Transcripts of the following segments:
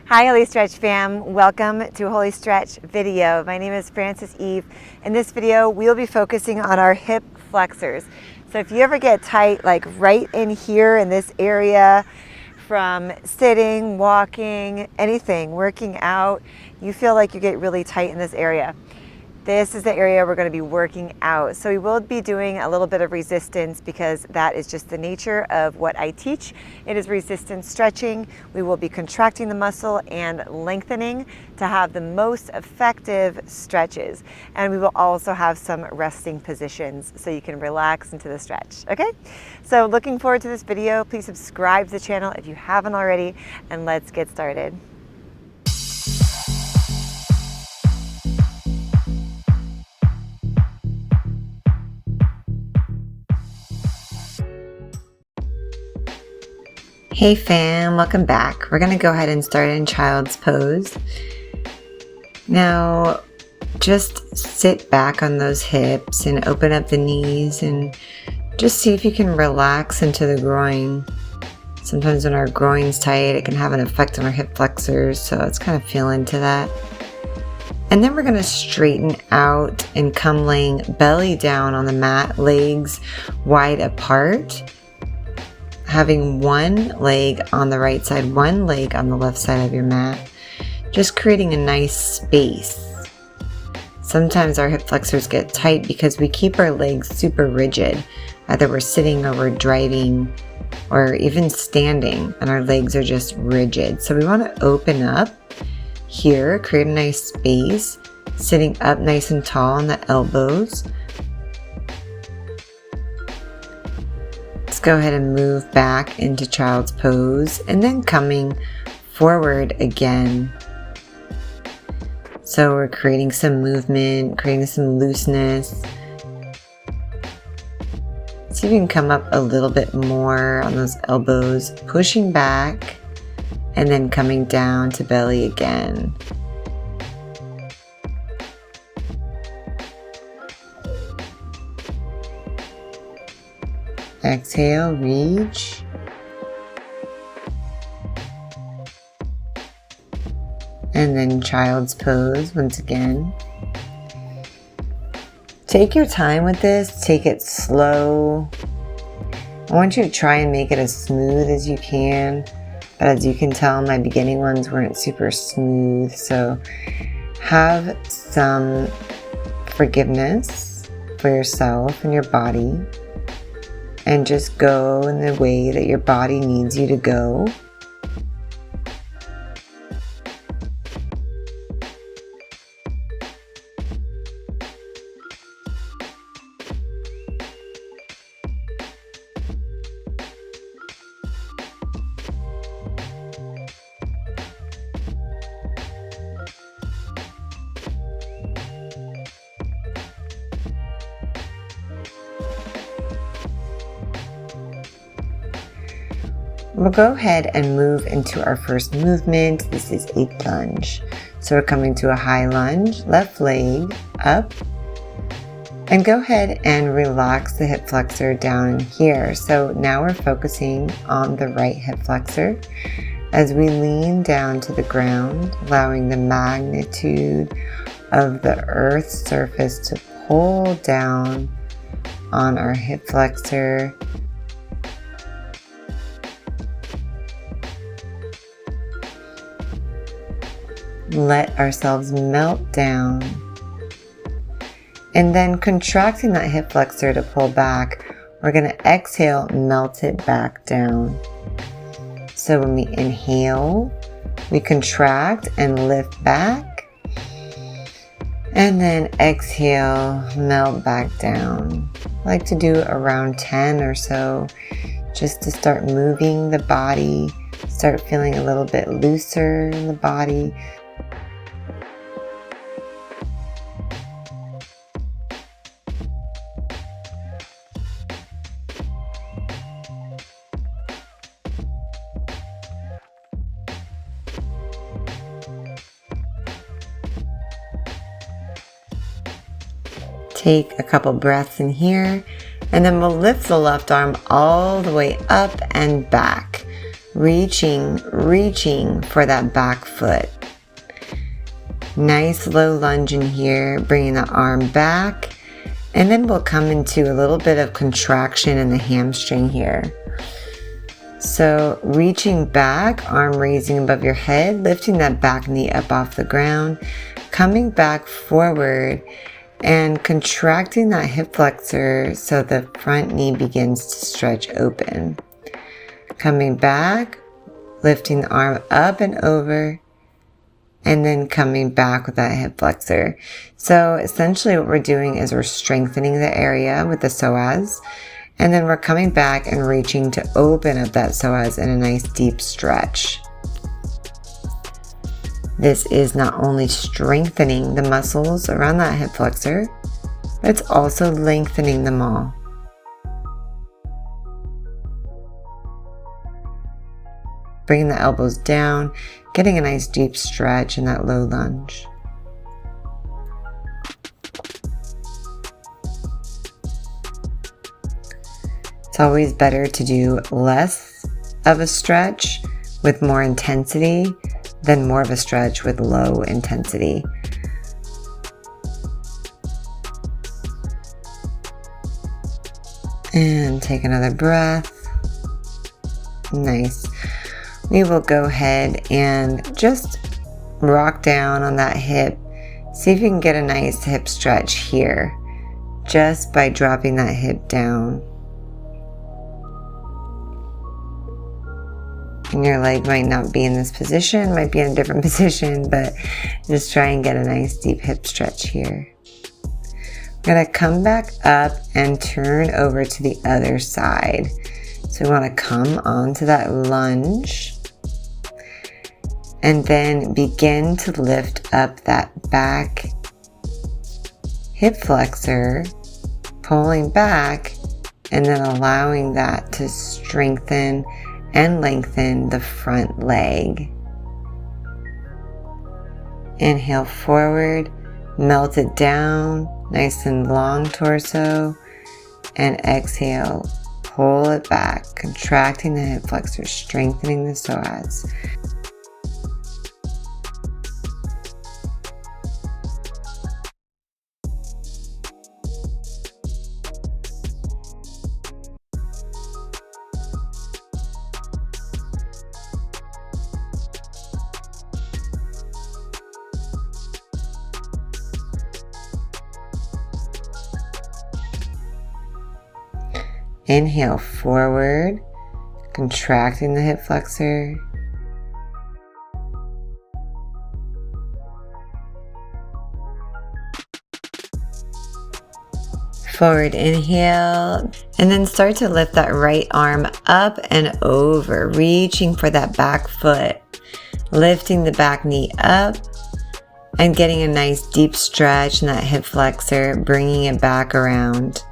Hi Holistretch fam, welcome to Holistretch video. My name is Frances Eve. In this video we'll be focusing on our hip flexors. So if you ever get tight like right in here in this area from sitting, walking, anything, working out, you feel like you get really tight in this area. This is the area we're going to be working out. So we will be doing a little bit of resistance because that is just the nature of what I teach. It is resistance stretching. We will be contracting the muscle and lengthening to have the most effective stretches. And we will also have some resting positions so you can relax into the stretch. Okay? So looking forward to this video. Please subscribe to the channel if you haven't already, and let's get started. Hey fam, welcome back. We're gonna go ahead and start in child's pose. Now, just sit back on those hips and open up the knees and just see if you can relax into the groin. Sometimes when our groin's tight, it can have an effect on our hip flexors, so let's kind of feel into that. And then we're gonna straighten out and come laying belly down on the mat, legs wide apart. Having one leg on the right side, one leg on the left side of your mat, just creating a nice space. Sometimes our hip flexors get tight because we keep our legs super rigid. Either we're sitting or we're driving or even standing and our legs are just rigid. So we want to open up here, create a nice space, sitting up nice and tall on the elbows. Go ahead and move back into child's pose and then coming forward again. So we're creating some movement, creating some looseness. See if you can come up a little bit more on those elbows, pushing back and then coming down to belly again. Exhale, reach. And then child's pose once again. Take your time with this, take it slow. I want you to try and make it as smooth as you can. But as you can tell, my beginning ones weren't super smooth. So have some forgiveness for yourself and your body. And just go in the way that your body needs you to go. We'll go ahead and move into our first movement. This is a lunge. So we're coming to a high lunge, left leg up, and go ahead and relax the hip flexor down here. So now we're focusing on the right hip flexor as we lean down to the ground, allowing the magnitude of the earth's surface to pull down on our hip flexor. Let ourselves melt down and then contracting that hip flexor to pull back, we're going to exhale, melt it back down. So when we inhale, we contract and lift back, and then exhale, melt back down. I like to do around 10 or so just to start moving the body, start feeling a little bit looser in the body. Take a couple breaths in here, and then we'll lift the left arm all the way up and back. reaching for that back foot. Nice low lunge in here, bringing the arm back, and then we'll come into a little bit of contraction in the hamstring here. So reaching back, arm raising above your head, lifting that back knee up off the ground, coming back forward and contracting that hip flexor so the front knee begins to stretch open. Coming back, lifting the arm up and over, and then coming back with that hip flexor. So essentially what we're doing is we're strengthening the area with the psoas, and then we're coming back and reaching to open up that psoas in a nice deep stretch. This is not only strengthening the muscles around that hip flexor, but it's also lengthening them all. Bringing the elbows down, getting a nice deep stretch in that low lunge. It's always better to do less of a stretch with more intensity than more of a stretch with low intensity. And take another breath. Nice. We will go ahead and just rock down on that hip. See if you can get a nice hip stretch here, just by dropping that hip down. And your leg might not be in this position, might be in a different position, but just try and get a nice deep hip stretch here. We're going to come back up and turn over to the other side. So we want to come onto that lunge and then begin to lift up that back hip flexor, pulling back and then allowing that to strengthen and lengthen the front leg. Inhale forward, melt it down, nice and long torso, and exhale, pull it back, contracting the hip flexor, strengthening the psoas. Inhale forward, contracting the hip flexor. Forward inhale, and then start to lift that right arm up and over, reaching for that back foot, lifting the back knee up and getting a nice deep stretch in that hip flexor, bringing it back around.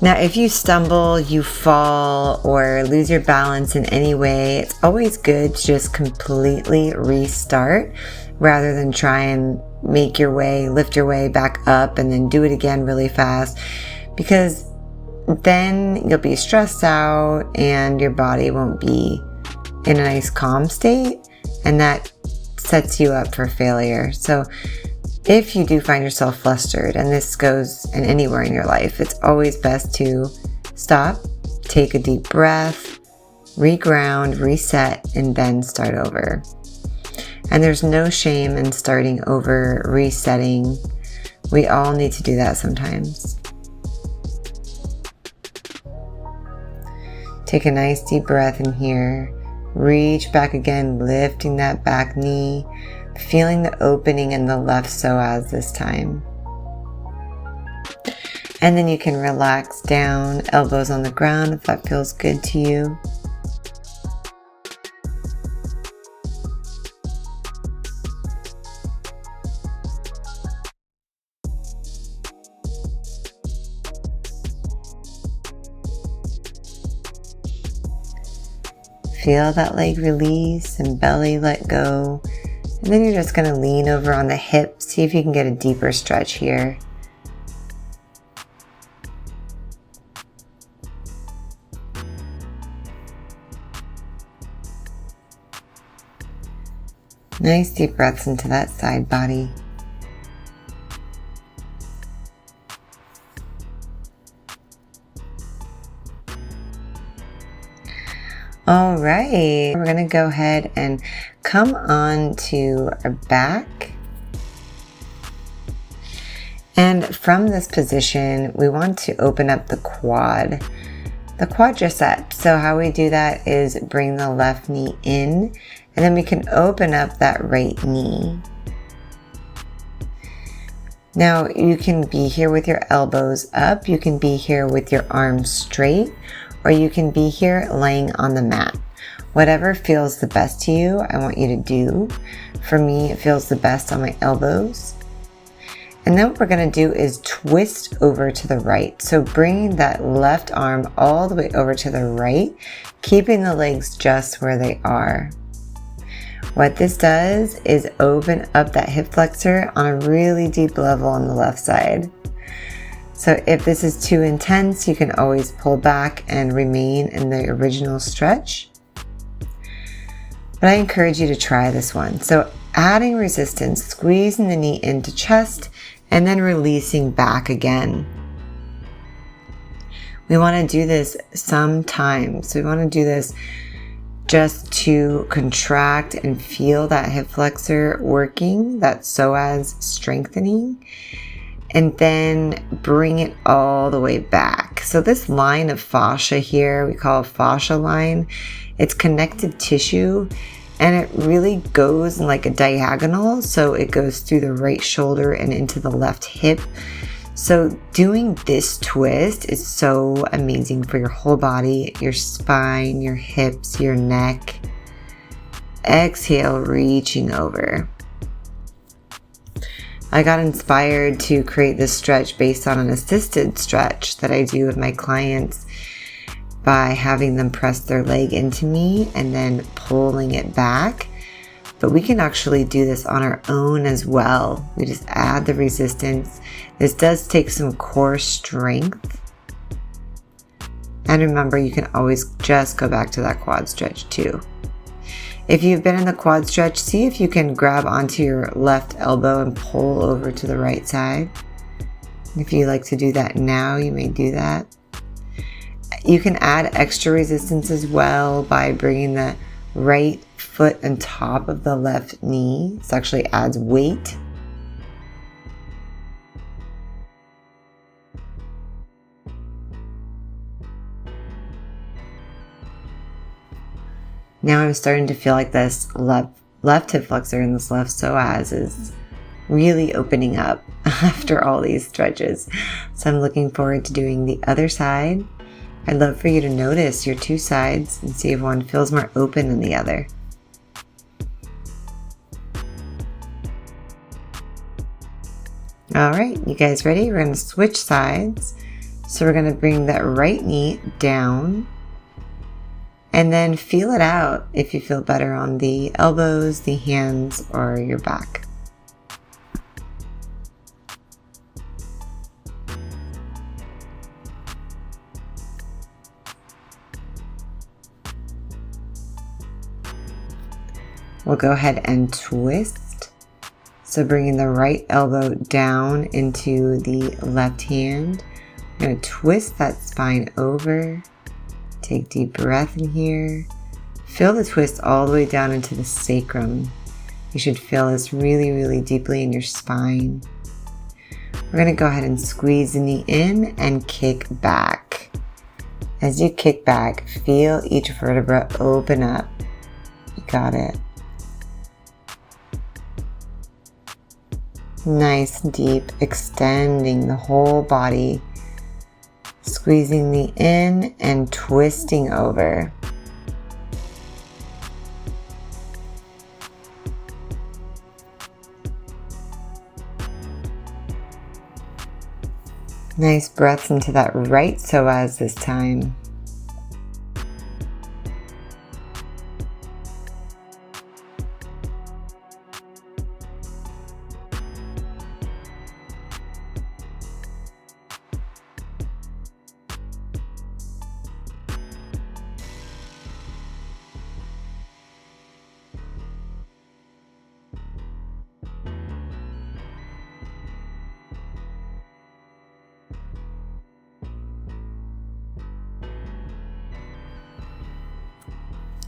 Now, if you stumble, you fall, or lose your balance in any way, it's always good to just completely restart rather than try and lift your way back up and then do it again really fast, because then you'll be stressed out and your body won't be in a nice calm state, and that sets you up for failure. So if you do find yourself flustered, and this goes in anywhere in your life, it's always best to stop, take a deep breath, reground, reset, and then start over. And there's no shame in starting over, resetting. We all need to do that sometimes. Take a nice deep breath in here. Reach back again, lifting that back knee. Feeling the opening in the left psoas this time. And then you can relax down, elbows on the ground if that feels good to you. Feel that leg release and belly let go. And then you're just going to lean over on the hip. See if you can get a deeper stretch here. Nice deep breaths into that side body. All right, we're going to go ahead and come on to our back. And from this position, we want to open up the quadricep. So how we do that is bring the left knee in, and then we can open up that right knee. Now you can be here with your elbows up, you can be here with your arms straight, or you can be here laying on the mat. Whatever feels the best to you, I want you to do. For me, it feels the best on my elbows. And then what we're going to do is twist over to the right. So bringing that left arm all the way over to the right, keeping the legs just where they are. What this does is open up that hip flexor on a really deep level on the left side. So if this is too intense, you can always pull back and remain in the original stretch. But I encourage you to try this one. So adding resistance, squeezing the knee into chest, and then releasing back again. We want to do this sometimes. So we want to do this just to contract and feel that hip flexor working, that psoas strengthening, and then bring it all the way back. So this line of fascia here, we call a fascia line, it's connective tissue, and it really goes in like a diagonal. So it goes through the right shoulder and into the left hip. So doing this twist is so amazing for your whole body, your spine, your hips, your neck. Exhale, reaching over. I got inspired to create this stretch based on an assisted stretch that I do with my clients by having them press their leg into me and then pulling it back. But we can actually do this on our own as well. We just add the resistance. This does take some core strength. And remember, you can always just go back to that quad stretch too. If you've been in the quad stretch, see if you can grab onto your left elbow and pull over to the right side. If you like to do that now, you may do that. You can add extra resistance as well by bringing the right foot on top of the left knee. This actually adds weight. Now I'm starting to feel like this left hip flexor and this left psoas is really opening up after all these stretches. So I'm looking forward to doing the other side. I'd love for you to notice your two sides and see if one feels more open than the other. All right, you guys ready? We're going to switch sides. So we're going to bring that right knee down and then feel it out if you feel better on the elbows, the hands, or your back. We'll go ahead and twist. So bringing the right elbow down into the left hand. I'm going to twist that spine over. Take deep breath in here. Feel the twist all the way down into the sacrum. You should feel this really, really deeply in your spine. We're going to go ahead and squeeze the knee in and kick back. As you kick back, feel each vertebra open up. You got it. Nice, deep, extending the whole body, squeezing the in and twisting over. Nice breaths into that right psoas this time.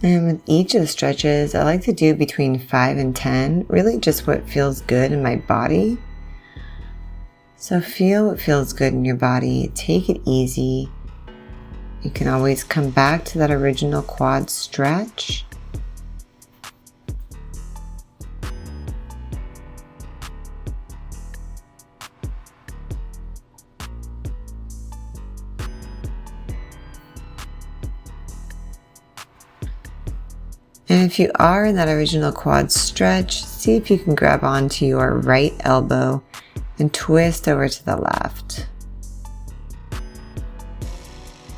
And with each of the stretches, I like to do between 5 and 10, really just what feels good in my body. So feel what feels good in your body. Take it easy. You can always come back to that original quad stretch. And if you are in that original quad stretch, see if you can grab onto your right elbow and twist over to the left.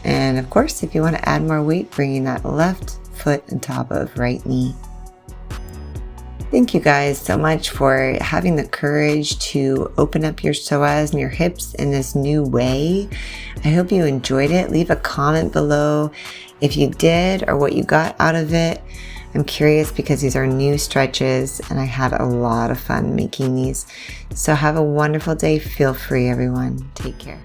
And of course, if you want to add more weight, bringing that left foot on top of right knee. Thank you guys so much for having the courage to open up your psoas and your hips in this new way. I hope you enjoyed it. Leave a comment below if you did or what you got out of it. I'm curious because these are new stretches and I had a lot of fun making these. So have a wonderful day. Feel free, everyone. Take care.